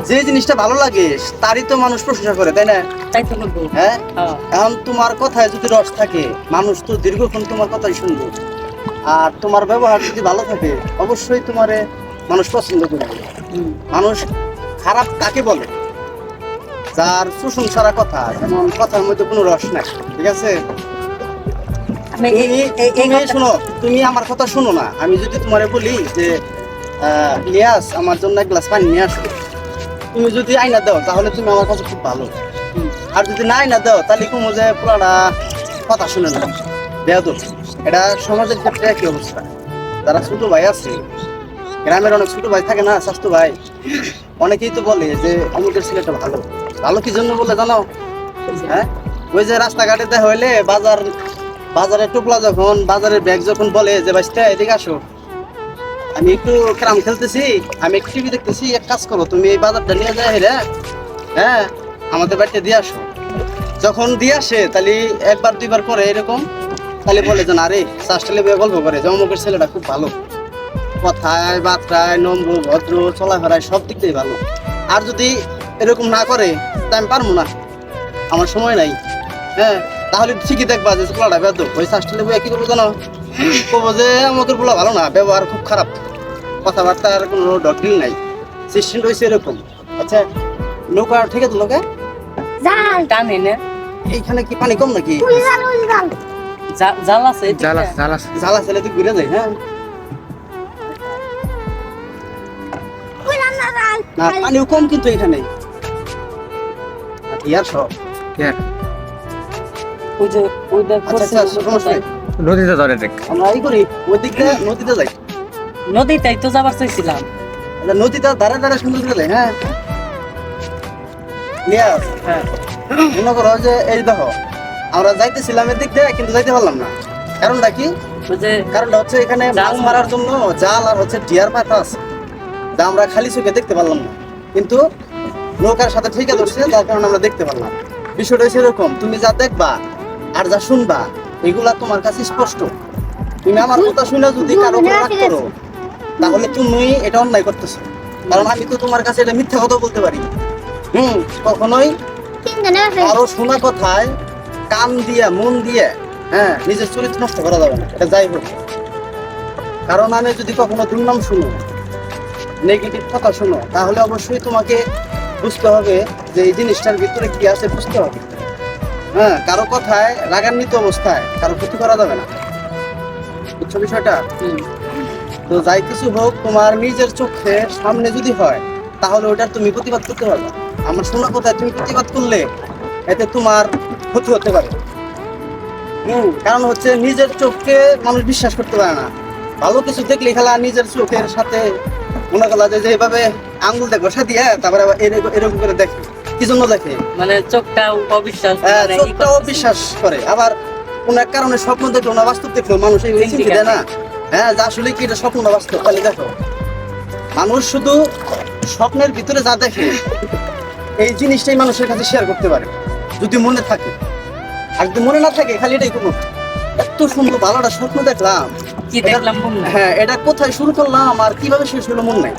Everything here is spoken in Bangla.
যে জিনিসটা ভালো লাগে তারই তো মানুষ প্রশংসা করে, তাই না? তাই তো বলবো। হ্যাঁ, হ্যাঁ। এখন তোমার কথায় যদি রস থাকে মানুষ তো দীর্ঘক্ষণ তোমার কথাই শুনবে। আর তোমার ব্যবহার যদি ভালো থাকে অবশ্যই তোমারে মানুষ পছন্দ করবে। মানুষ খারাপ কাকে বলে? যার প্রশংসার কথা, যেমন কথার মধ্যে কোনো রস নাই, ঠিক আছে? আমি তুমি শোনো, তুমি আমার কথা শোনো না। আমি যদি তোমারে বলি যে লিয়াস আমার জন্য এক গ্লাস পানি নিয়ে আসো, তুমি যদি আইনা দাও তাহলে তুমি আমার কাছে খুব ভালো। আর যদি না আইনা দাও তাহলে কুমো যে পুরাটা কথা শুনে না, বেয়াদব। এটা সমাজের ক্ষেত্রে একই অবস্থা। যারা ছোট ভাই আছে, গ্রামের অনেক ছোট ভাই থাকে না, স্বাস্থ্য ভাই, অনেকেই তো বলে যে অমুকের ছেলেটা ভালো। ভালো কি জন্য বলে জানো? হ্যাঁ, ওই যে রাস্তাঘাটে দেখা হইলে বাজারের টুকলা যখন, বাজারের ব্যাগ যখন বলে যে ভাইস্তা এদিকে আসো, আমি একটু ক্রাম খেলতেছি, আমি একটু টিভি দেখতেছি, এক কাজ করো তুমি এই বাজারটা নিয়ে যায় হেরে, হ্যাঁ আমাদের বাড়িতে দিয়ে আসো। যখন দিয়ে আসে তাহলে একবার দুইবার করে এরকম, তাহলে বলে যে আরে চাষটালে গল্প করে যে অমুকের ছেলেটা খুব ভালো, কথায় বার্তায় নম্র ভদ্র, চলাফেরায় সব দিক দিয়ে ভালো। আর যদি এরকম না করে তা আমি পারবো না, আমার সময় নাই। হ্যাঁ, তাহলে ঠিকই দেখবা যে পোলাটা বেদ ওই চাষটালে বই কি করবো জানো? করবো যে আমাদের পোলা ভালো না, ব্যবহার খুব খারাপ, কথাবার্তার কোনো ডটিল নাই, সিস্টেম রয়েছে এরকম। আচ্ছা, নৌকা ঠিক আছে লোকে জাল টানে না, এইখানে কি পানি কম নাকি? জাল আছে, জ্বালা ছেলে তুই ঘুরে যাই। হ্যাঁ, না পানিও কম কিন্তু এখানে। ইয়ার সব ওই যে ওইটা আচ্ছা আচ্ছা, সমস্যা নেই। নদীতে ধরে দেখ। আমরা এই করি ওই দিকটা নদীতে যাই। নদীটাই তো যাবার চাইছিলাম। আচ্ছা, নদীটা ধারে ধারে সুন্দর গেলে। হ্যাঁ লিয়াস, হ্যাঁ, মনে করো যে এই দেখো আমরা যাইতেছিলাম এর দিক দিয়ে কিন্তু যাইতে পারলাম না। কারণটা কি? ওই যে কারণটা হচ্ছে এখানে জাল মাছ মারার জন্য জাল আর হচ্ছে টিয়ার পাতা আছে, যা আমরা খালি চোখে দেখতে পারলাম না, কিন্তু নৌকার সাথে ঠিকা ধরছে যার কারণে আমরা দেখতে পারলাম। বিষয়টা হচ্ছে এরকম, তুমি যা দেখবা আর যা শুনবা এগুলা তোমার কাছে স্পষ্ট। তুমি আমার কথা শুনে যদি কারো উপর রাগ করো তাহলে তুমি এটা অন্যায় করতেছো। কারণ আমি তো তোমার কাছে এটা মিথ্যা কথা বলতে পারি। কখনোই কারো শোনা কথায় কান দিয়ে মন দিয়ে হ্যাঁ নিজের চরিত্র নষ্ট করা যাবে না, এটা যাই হোক। কারণ আমি যদি কখনো দুর্নাম শুনো, নেগেটিভ কথা শুনো, তাহলে অবশ্যই তোমাকে বুঝতে হবে যে এই জিনিসটার ভিতরে কি আছে, বুঝতে হবে। হ্যাঁ, কারো কথায় রাগান্বিত অবস্থায় কারো ক্ষতি করা যাবে না, বুঝছো বিষয়টা? তো যাই কিছু হোক, তোমার নিজের চোখে সামনে যদি হয় তাহলে ওটার তুমি প্রতিবাদ করতে পারবে। আমার শোনা কথায় তুমি প্রতিবাদ করলে এতে তোমার ক্ষতি হতে পারে। কারণ হচ্ছে নিজের চোখকে মানুষ বিশ্বাস করতে পারে না। ভালো কিছু দেখলে খেলা নিজের চোখের সাথে মনে করা যায় যে এভাবে আঙ্গুল দিয়ে ঘষা দিয়ে তারপরে আবার এরকম করে দেখে। কি জন্য দেখে? মানে চোখটা অবিশ্বাস, চোখটা অবিশ্বাস করে। আবার কোন এক কারণে স্বপ্ন দেখলো না বাস্তব দেখলো, মানুষ এই চিন্তা দেয় না। হ্যাঁ, যা আসলে কি এটা স্বপ্ন না বাস্তব? তাহলে দেখো, মানুষ শুধু স্বপ্নের ভিতরে যা দেখে এই জিনিসটাই মানুষের কাছে শেয়ার করতে পারে যদি মনে থাকে। আর যদি মনে না থাকে খালি এটাই কোনো এত সুন্দর ভালো একটা স্বপ্ন দেখলাম, কি দেখলাম মন নাই। হ্যাঁ এটা কোথায় শুরু করলাম আর কিভাবে শেষ হলো মন নাই।